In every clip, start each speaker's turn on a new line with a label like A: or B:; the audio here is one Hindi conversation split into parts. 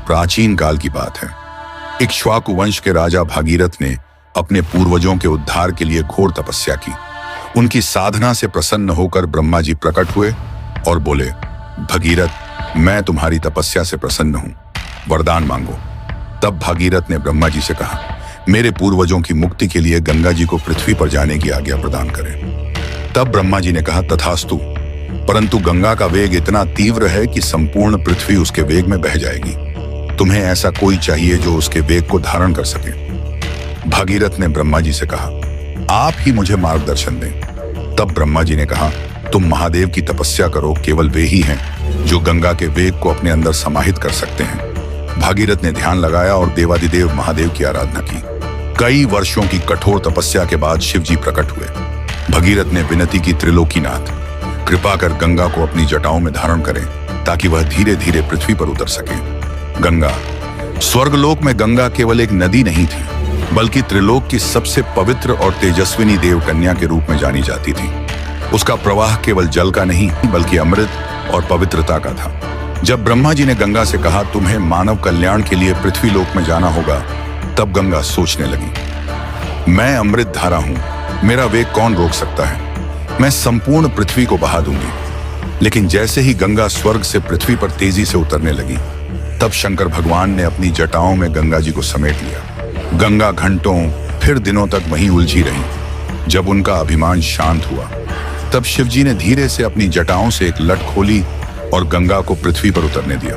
A: प्राचीन काल की बात है। इक्ष्वाकु वंश के राजा भागीरथ ने अपने पूर्वजों के उद्धार के लिए घोर तपस्या की। उनकी साधना से प्रसन्न होकर ब्रह्मा जी प्रकट हुए और बोले, भगीरथ, मैं तुम्हारी तपस्या से प्रसन्न हूं, वरदान मांगो। तब भागीरथ ने ब्रह्मा जी से कहा, मेरे पूर्वजों की मुक्ति के लिए गंगा जी को पृथ्वी पर जाने की आज्ञा प्रदान करें। तब ब्रह्मा जी ने कहा, तथास्तु, परंतु गंगा का वेग इतना तीव्र है कि संपूर्ण पृथ्वी उसके वेग में बह जाएगी। तुम्हें ऐसा कोई चाहिए जो उसके वेग को धारण कर सके। भागीरथ ने ब्रह्मा जी से कहा, आप ही मुझे मार्गदर्शन दें। तब ब्रह्मा जी ने कहा, तुम महादेव की तपस्या करो, केवल वे ही हैं जो गंगा के वेग को अपने अंदर समाहित कर सकते हैं। भागीरथ ने ध्यान लगाया और देवादिदेव महादेव की आराधना की। कई वर्षों की कठोर तपस्या के बाद शिव जी प्रकट हुए। भगीरथ ने विनती की, त्रिलोकीनाथ, कृपा कर गंगा को अपनी जटाओं में धारण करें ताकि वह धीरे धीरे पृथ्वी पर उतर सके। गंगा, स्वर्गलोक में गंगा केवल एक नदी नहीं थी, बल्कि त्रिलोक की सबसे पवित्र और तेजस्विनी देव कन्या के रूप में जानी जाती थी। उसका प्रवाह केवल जल का नहीं बल्कि अमृत और पवित्रता का था। जब ब्रह्मा जी ने गंगा से कहा, तुम्हें मानव कल्याण के लिए पृथ्वी लोक में जाना होगा, तब गंगा सोचने लगी, मैं अमृत धारा हूं, मेरा वेग कौन रोक सकता है? मैं संपूर्ण पृथ्वी को बहा दूंगी। लेकिन जैसे ही गंगा स्वर्ग से पृथ्वी पर तेजी से उतरने लगी, तब शंकर भगवान ने अपनी जटाओं में गंगा जी को समेट लिया। गंगा घंटों फिर दिनों तक वहीं उलझी रही। जब उनका अभिमान शांत हुआ, तब शिव जी ने धीरे से अपनी जटाओं से एक लट खोली और गंगा को पृथ्वी पर उतरने दिया।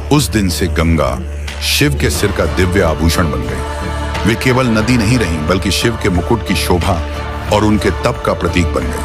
A: उस दिन से गंगा शिव के सिर का दिव्य आभूषण बन गई। वे केवल नदी नहीं रहीं, बल्कि शिव के मुकुट की शोभा और उनके तप का प्रतीक बन गई।